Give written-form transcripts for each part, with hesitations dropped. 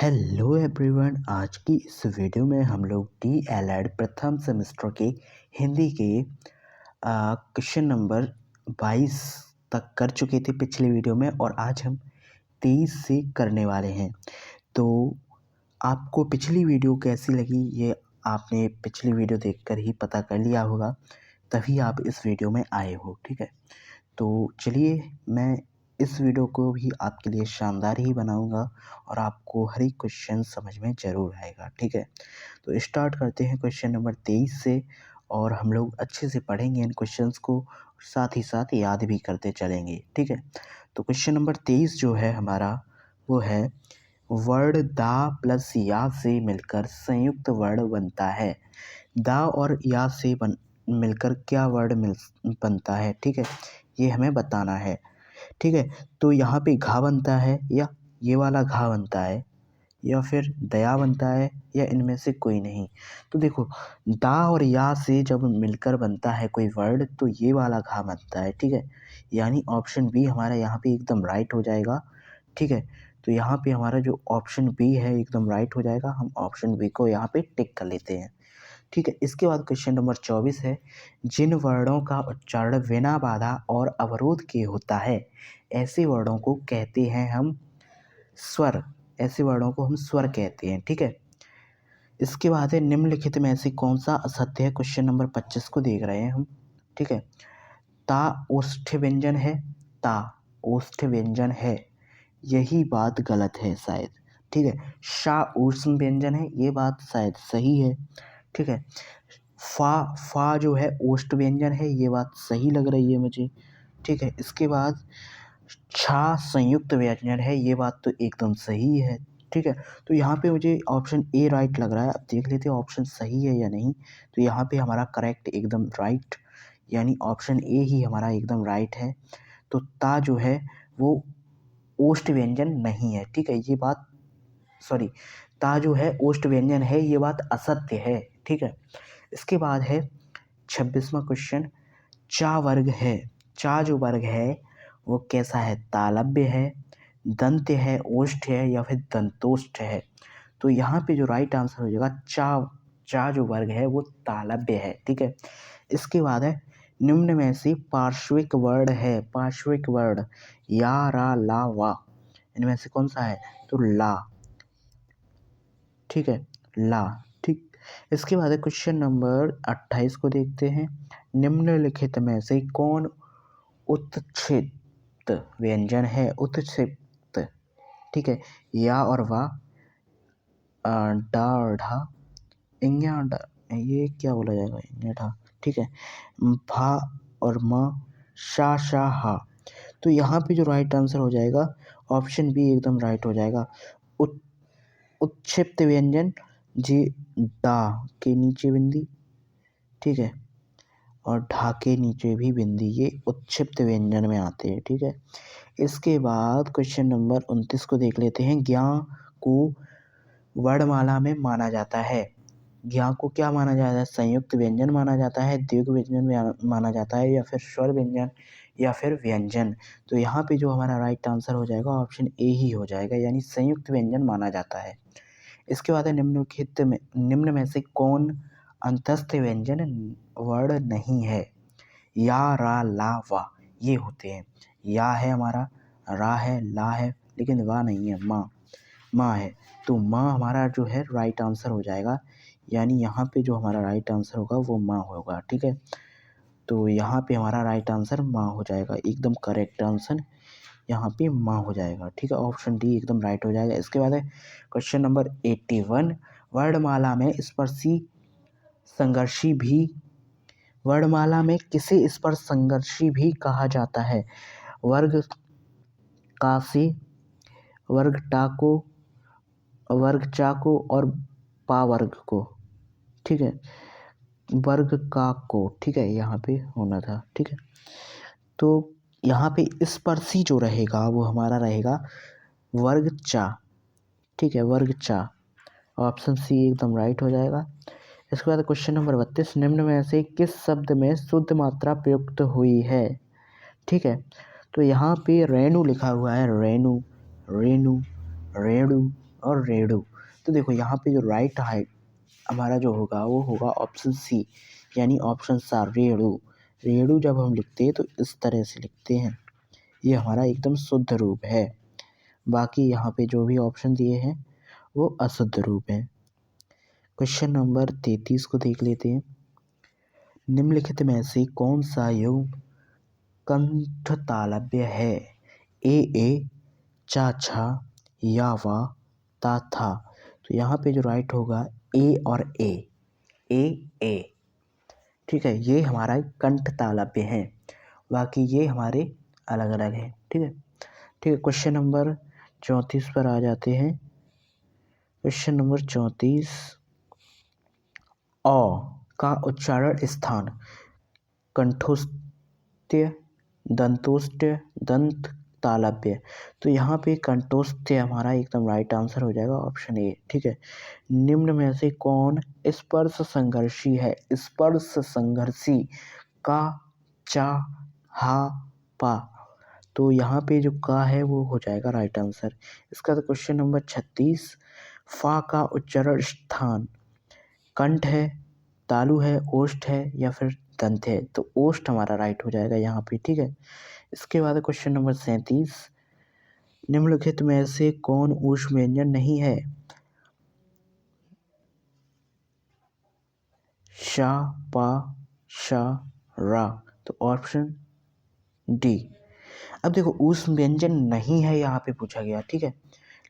Hello everyone, आज की इस वीडियो में हम लोग DLED प्रथम सेमेस्टर के हिंदी के क्वेश्चन नंबर 22 तक कर चुके थे पिछले वीडियो में, और आज हम 23 से करने वाले हैं। तो आपको पिछली वीडियो कैसी लगी ये आपने पिछली वीडियो देखकर ही पता कर लिया होगा, तभी आप इस वीडियो में आए हो। ठीक है, तो चलिए मैं इस वीडियो को भी आपके लिए शानदार ही बनाऊंगा और आपको हर एक क्वेश्चन समझ में ज़रूर आएगा। ठीक है, तो स्टार्ट करते हैं क्वेश्चन नंबर 23 से, और हम लोग अच्छे से पढ़ेंगे इन क्वेश्चंस को, साथ ही साथ याद भी करते चलेंगे। ठीक है, तो क्वेश्चन नंबर 23 जो है हमारा वो है, वर्ड दा प्लस या से मिलकर संयुक्त वर्ड बनता है। दा और या से मिलकर क्या वर्ड बनता है। ठीक है, ये हमें बताना है। ठीक है, तो यहाँ पे घा बनता है, या ये वाला घा बनता है, या फिर दया बनता है, या इनमें से कोई नहीं। तो देखो, दा और या से जब मिलकर बनता है कोई वर्ड तो ये वाला घा बनता है। ठीक है, यानी ऑप्शन बी हमारा यहाँ पे एकदम राइट हो जाएगा। ठीक है, तो यहाँ पे हमारा जो ऑप्शन बी है एकदम राइट हो जाएगा। हम ऑप्शन बी को यहाँ पे टिक कर लेते हैं। ठीक है, इसके बाद क्वेश्चन नंबर 24 है, जिन वर्णों का उच्चारण बिना बाधा और अवरोध के होता है ऐसे वर्णों को कहते हैं हम स्वर। ऐसे वर्णों को हम स्वर कहते हैं। ठीक है, इसके बाद है, निम्नलिखित में से कौन सा असत्य है। क्वेश्चन नंबर 25 को देख रहे हैं हम। ठीक है, ता ओष्ठ व्यंजन है, ता ओष्ठ व्यंजन है, यही बात गलत है शायद। ठीक है, शा ऊष्म व्यंजन है, ये बात शायद सही है। ठीक है, फा जो है ओष्ठ व्यंजन है, ये बात सही लग रही है मुझे। ठीक है, इसके बाद छा संयुक्त व्यंजन है, ये बात तो एकदम सही है। ठीक है, तो यहाँ पे मुझे ऑप्शन ए राइट लग रहा है। अब देख लेते हैं ऑप्शन सही है या नहीं। तो यहाँ पे हमारा करेक्ट एकदम राइट, यानी ऑप्शन ए ही हमारा एकदम राइट है। तो ता जो है वो ओष्ठ व्यंजन नहीं है। ठीक है, ये बात सॉरी, ता जो है ओष्ठ व्यंजन है, ये बात असत्य है। ठीक है, इसके बाद है 26वां क्वेश्चन, चा वर्ग है। चा जो वर्ग है वो कैसा है, तालव्य है, दंत्य है, ओष्ठ है, या फिर दंतोष्ठ है। तो यहाँ पे जो राइट आंसर हो जाएगा चा जो वर्ग है वो तालव्य है। ठीक है, इसके बाद है, निम्न में से पार्श्विक वर्ड है, पार्श्विक वर्ड या रा ला वा, इनमें से कौन सा है, तो ला। ठीक है, ला। ठीक, इसके बाद क्वेश्चन नंबर 28 को देखते हैं, निम्नलिखित में से कौन उत्क्षिप्त व्यंजन है। उत्क्षिप्त, ठीक है, या और वा, डा और ढा, इंग्या ये क्या बोला जाएगा, इंग्या ढा। ठीक है, भा और म, शा शा हा। तो यहाँ पे जो राइट आंसर हो जाएगा ऑप्शन बी एकदम राइट हो जाएगा। उत्क्षिप्त व्यंजन जी, डा के नीचे बिंदी, ठीक है, और ढा के नीचे भी बिंदी, ये उत्क्षिप्त व्यंजन में आते हैं। ठीक है, इसके बाद क्वेश्चन नंबर 29 को देख लेते हैं, ज्ञा को वर्णमाला में माना जाता है। ज्ञा को क्या माना जाता है, संयुक्त व्यंजन माना जाता है, दीर्घ व्यंजन माना जाता है, या फिर स्वर व्यंजन, या फिर व्यंजन। तो यहाँ पे जो हमारा राइट आंसर हो जाएगा ऑप्शन ए ही हो जाएगा, यानी संयुक्त व्यंजन माना जाता है। इसके बाद है, निम्न में से कौन अंतस्थ व्यंजन वर्ण नहीं है। या रा ला वा ये होते हैं। या है हमारा, रा है, ला है, लेकिन वा नहीं है, माँ है। तो माँ हमारा जो है राइट आंसर हो जाएगा, यानी यहाँ पे जो हमारा राइट आंसर होगा वो माँ होगा। ठीक है, तो यहाँ पे हमारा राइट आंसर माँ हो जाएगा, एकदम करेक्ट आंसर यहाँ पे माँ हो जाएगा। ठीक है, ऑप्शन डी एकदम राइट हो जाएगा। इसके बाद है क्वेश्चन नंबर 81, वर्णमाला में स्पर्शी संघर्षी भी, वर्णमाला में किसे स्पर्श संघर्षी भी कहा जाता है। वर्ग का से, वर्ग टा को, वर्ग चा को, और पा वर्ग को। ठीक है, वर्ग का को, ठीक है, यहाँ पे होना था। ठीक है, तो यहाँ पे स्पर्शी जो रहेगा वो हमारा रहेगा वर्ग चा। ठीक है, वर्ग चा, ऑप्शन सी एकदम राइट हो जाएगा। इसके बाद क्वेश्चन नंबर 32, निम्न में से किस शब्द में शुद्ध मात्रा प्रयुक्त हुई है। ठीक है, तो यहाँ पे रेणु लिखा हुआ है, रेणु, रेणु, रेणु, और रेड़ू। तो देखो यहाँ पे जो राइट हाइट हमारा जो होगा वो होगा ऑप्शन सी, यानी ऑप्शन सा रेड़ू। रेड़ू जब हम लिखते हैं तो इस तरह से लिखते हैं, ये हमारा एकदम शुद्ध रूप है। बाकी यहाँ पे जो भी ऑप्शन दिए हैं वो अशुद्ध रूप हैं। क्वेश्चन नंबर 33 को देख लेते हैं। निम्नलिखित में से कौन सा युग्म कंठ तालव्य है? ए चा छा, या वा, ता था। तो यहाँ पे जो राइट होगा ए और ए। ठीक है, ये हमारा कंठ तालव्य है, बाकी ये हमारे अलग अलग हैं। ठीक है, क्वेश्चन नंबर 34 पर आ जाते हैं। क्वेश्चन नंबर 34, अ का उच्चारण स्थान कंठोस्त्य, दंतोस्त्य, दंत तालव्य। तो यहाँ पे कंठोस्त्य हमारा एकदम राइट आंसर हो जाएगा, ऑप्शन ए। ठीक है, निम्न में से कौन स्पर्श संघर्षी है? स्पर्श संघर्षी का, चा, हा, पा। तो यहाँ पे जो का है वो हो जाएगा राइट आंसर। इसका तो क्वेश्चन नंबर 36, फा का उच्चारण स्थान कंठ है, तालु है, ओष्ठ है या फिर दंत है? तो ओष्ठ हमारा राइट हो जाएगा यहाँ पे। ठीक है, इसके बाद क्वेश्चन नंबर 37, निम्नलिखित में से कौन ऊष्म व्यंजन नहीं है? शा, पा, शा, रा। तो ऑप्शन डी। अब देखो ऊष्म व्यंजन नहीं है यहाँ पे पूछा गया, ठीक है,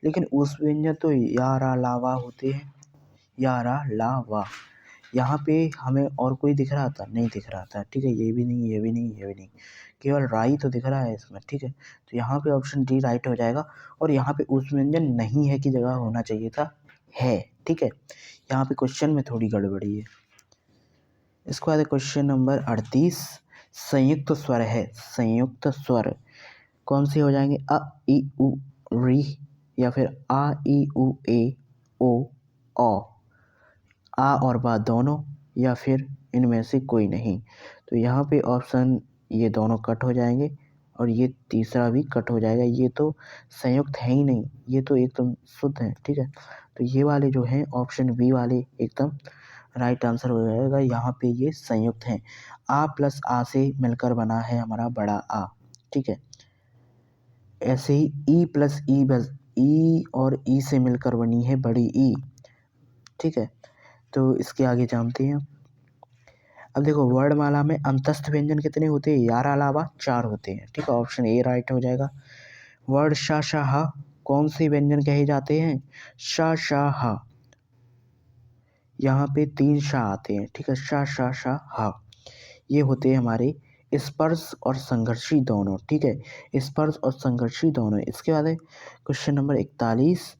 लेकिन ऊष्म व्यंजन तो या, रा, लावा होते हैं, या, रा, ला, वा। यहाँ पे हमें और कोई दिख रहा था? नहीं दिख रहा था। ठीक है, ये भी नहीं, ये भी नहीं, ये भी नहीं, केवल राई तो दिख रहा है इसमें। ठीक है, तो यहाँ पे ऑप्शन डी राइट हो जाएगा। और यहाँ पे ऊष्म व्यंजन नहीं है की जगह होना चाहिए था है। ठीक है, यहाँ पे क्वेश्चन में थोड़ी गड़बड़ी है। इसके बाद क्वेश्चन नंबर 38, संयुक्त स्वर है, संयुक्त स्वर कौन से हो जाएंगे? अ, ई, उ, री, या फिर आ, ई, उ, ए, ओ, औ। आ और बा दोनों, या फिर इनमें से कोई नहीं। तो यहाँ पे ऑप्शन ये दोनों कट हो जाएंगे और ये तीसरा भी कट हो जाएगा। ये तो संयुक्त है ही नहीं, ये तो एकदम शुद्ध है। ठीक है, तो ये वाले जो हैं ऑप्शन बी वाले एकदम राइट आंसर हो जाएगा। यहाँ पे ये संयुक्त हैं, आ प्लस आ से मिलकर बना है हमारा बड़ा आ। ठीक है, ऐसे ही ई प्लस ई बस ई और ई से मिलकर बनी है बड़ी ई। ठीक है, तो इसके आगे जानते हैं। अब देखो वर्णमाला में अंतस्थ व्यंजन कितने होते हैं? 11 अलावा 4 होते हैं। ठीक है, ऑप्शन ए राइट हो जाएगा। वर्ण शा, शा, हा कौन से व्यंजन कहे जाते हैं? शा, शा, हा। यहाँ पे 3 शा आते हैं। ठीक है, शा, शा, शा, हा, ये होते हैं हमारे स्पर्श और संघर्षी दोनों। ठीक है, स्पर्श और संघर्षी दोनों। इसके बाद है क्वेश्चन नंबर 41,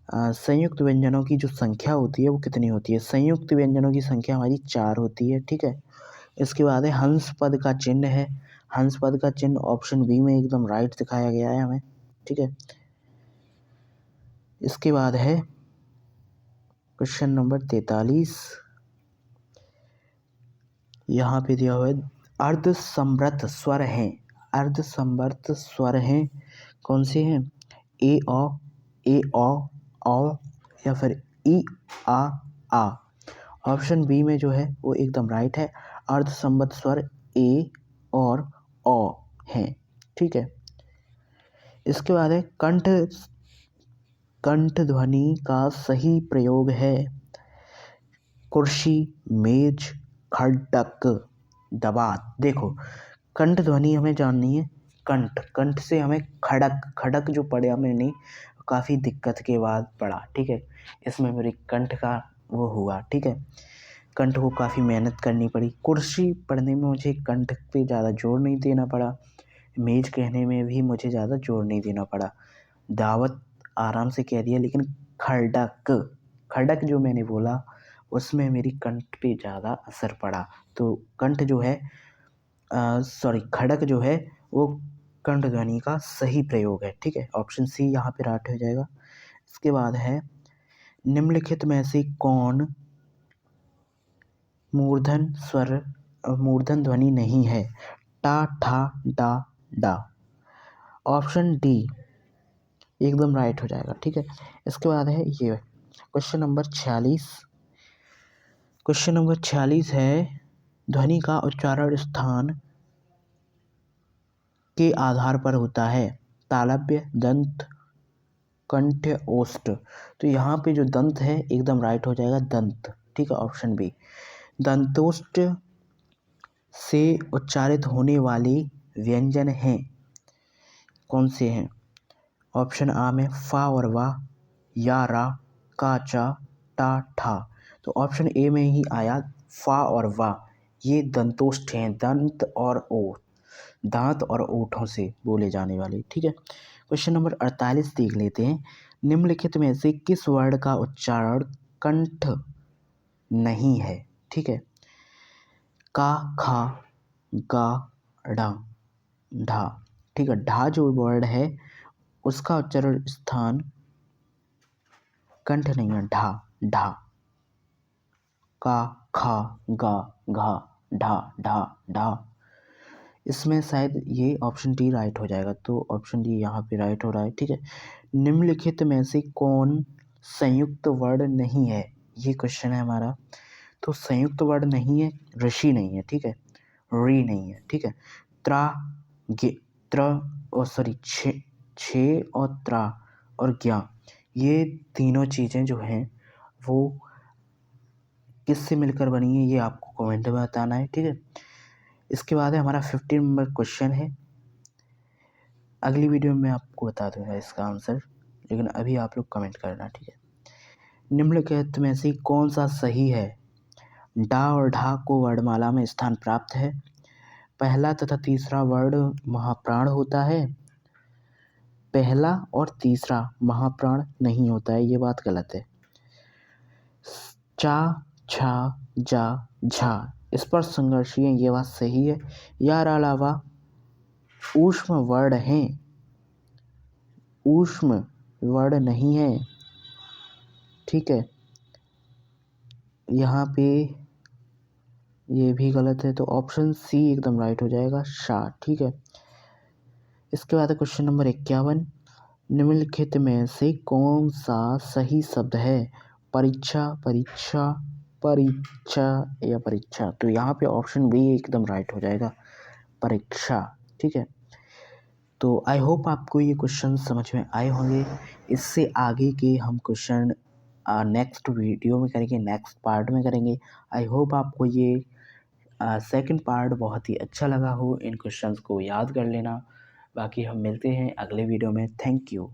संयुक्त व्यंजनों की जो संख्या होती है वो कितनी होती है? संयुक्त व्यंजनों की संख्या हमारी 4 होती है। ठीक है, इसके बाद है हंस पद का चिन्ह है, हंस पद का चिन्ह ऑप्शन बी में एकदम राइट दिखाया गया है हमें। ठीक है, इसके बाद है क्वेश्चन नंबर 43, यहाँ पे दिया हुआ है अर्धसंवृत स्वर हैं, अर्धसंवृत स्वर हैं कौन से हैं? ए औ, या फिर ई, आ। ऑप्शन बी में जो है वो एकदम राइट है, अर्धसंवृत स्वर ए और ओ हैं। ठीक है, इसके बाद है कंठ ध्वनि का सही प्रयोग है कुर्सी, मेज, खड़क, दबात। देखो कंठ ध्वनि हमें जाननी है, कंठ से हमें खड़क जो पढ़े हमने नहीं, काफ़ी दिक्कत के बाद पढ़ा। ठीक है, इसमें मेरी कंठ का वो हुआ। ठीक है, कंठ को काफ़ी मेहनत करनी पड़ी। कुर्सी पढ़ने में मुझे कंठ पे ज़्यादा जोर नहीं देना पड़ा, मेज कहने में भी मुझे ज़्यादा जोर नहीं देना पड़ा, दावत आराम से कह दिया। लेकिन खड़क जो मैंने बोला उसमें मेरी कंठ पे ज़्यादा असर पड़ा। तो कंठ जो है खड़क जो है वो कंठ ध्वनि का सही प्रयोग है। ठीक है, ऑप्शन सी यहाँ पे राइट हो जाएगा। इसके बाद है निम्नलिखित में से कौन मूर्धन ध्वनि नहीं है? टा, ठा, डा, डा। ऑप्शन डी एकदम राइट हो जाएगा। ठीक है, इसके बाद है ये क्वेश्चन नंबर 46। क्वेश्चन नंबर 46 है, ध्वनि का उच्चारण स्थान के आधार पर होता है, तालव्य, दंत, कंठ, ओष्ठ। तो यहाँ पे जो दंत है एकदम राइट हो जाएगा, दंत। ठीक है, ऑप्शन बी। दंतोष्ठ से उच्चारित होने वाले व्यंजन हैं, कौन से हैं? ऑप्शन आ में फा और वा, या, रा, का, चा, टा, ठा। तो ऑप्शन ए में ही आया फा और वा, ये दंतोष्ठ हैं, दंत और ओठ, दांत और ओठों से बोले जाने वाले। ठीक है, क्वेश्चन नंबर 48 देख लेते हैं। निम्नलिखित में से किस वर्ण का उच्चारण कंठ नहीं है? ठीक है, का, खा, गा, ढा, ढा। ठीक है, ढा जो वर्ड है उसका उच्चारण स्थान कंठ नहीं है, ढा, ढा। का, खा, गा, घा, ढा, ढा, ढा। इसमें शायद ये ऑप्शन डी राइट हो जाएगा, तो ऑप्शन डी यहाँ पे राइट हो रहा है। ठीक है, निम्नलिखित में से कौन संयुक्त वर्ण नहीं है? ये क्वेश्चन है हमारा। तो संयुक्त वर्ण नहीं है, ऋषि नहीं है। ठीक है, री नहीं है। ठीक है, त्रा, गे, त्र और सॉरी छे और त्रा और ज्ञा, ये तीनों चीज़ें जो हैं वो किससे मिलकर बनी है, ये आपको कमेंट में बताना है। ठीक है, इसके बाद है हमारा 15 नंबर क्वेश्चन है। अगली वीडियो में मैं आपको बता दूंगा इसका आंसर, लेकिन अभी आप लोग कमेंट करना। ठीक है, निम्नलिखित में से कौन सा सही है? डा और ढा को वर्णमाला में स्थान प्राप्त है, पहला तथा तीसरा वर्ण महाप्राण होता है, पहला और तीसरा महाप्राण नहीं होता है, ये बात गलत है। चा, छा, जा, झा स्पर्श संघर्षीय, ये बात सही है। यार अलावा ऊष्म वर्ण हैं, ऊष्म वर्ण नहीं है। ठीक है, यहाँ पे ये भी गलत है, तो ऑप्शन सी एकदम राइट हो जाएगा, शा। ठीक है, इसके बाद क्वेश्चन नंबर 51। निम्नलिखित में से कौन सा सही शब्द है? परीक्षा, परीक्षा, परीक्षा या परीक्षा। तो यहाँ पे ऑप्शन बी एकदम राइट हो जाएगा, परीक्षा। ठीक है, तो आई होप आपको ये क्वेश्चन समझ में आए होंगे। इससे आगे के हम क्वेश्चन नेक्स्ट वीडियो में करेंगे, नेक्स्ट पार्ट में करेंगे। आई होप आपको ये सेकंड पार्ट बहुत ही अच्छा लगा हो। इन क्वेश्चंस को याद कर लेना। बाकी हम मिलते हैं अगले वीडियो में। Thank you.